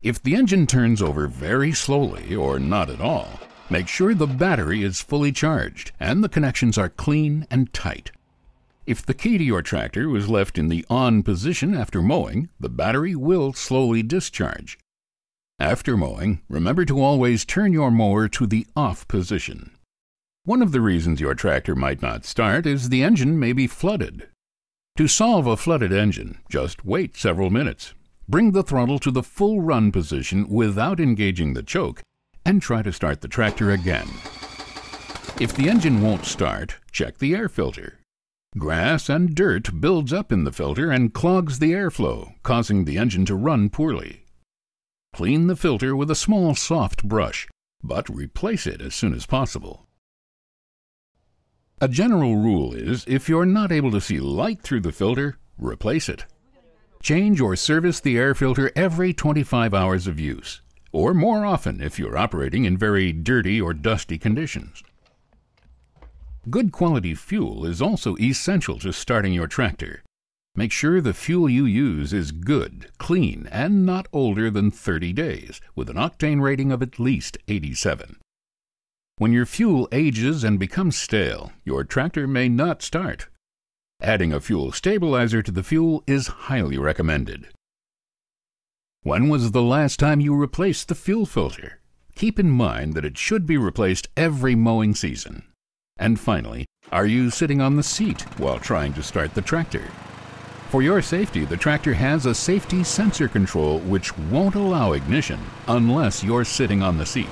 If the engine turns over very slowly or not at all, make sure the battery is fully charged and the connections are clean and tight. If the key to your tractor was left in the on position after mowing, the battery will slowly discharge. After mowing, remember to always turn your mower to the off position. One of the reasons your tractor might not start is the engine may be flooded. To solve a flooded engine, just wait several minutes. Bring the throttle to the full run position without engaging the choke and try to start the tractor again. If the engine won't start, check the air filter. Grass and dirt builds up in the filter and clogs the airflow, causing the engine to run poorly. Clean the filter with a small soft brush, but replace it as soon as possible. A general rule is, if you're not able to see light through the filter, replace it. Change or service the air filter every 25 hours of use, or more often if you're operating in very dirty or dusty conditions. Good quality fuel is also essential to starting your tractor. Make sure the fuel you use is good, clean, and not older than 30 days, with an octane rating of at least 87. When your fuel ages and becomes stale, your tractor may not start. Adding a fuel stabilizer to the fuel is highly recommended. When was the last time you replaced the fuel filter? Keep in mind that it should be replaced every mowing season. And finally, are you sitting on the seat while trying to start the tractor? For your safety, the tractor has a safety sensor control which won't allow ignition unless you're sitting on the seat.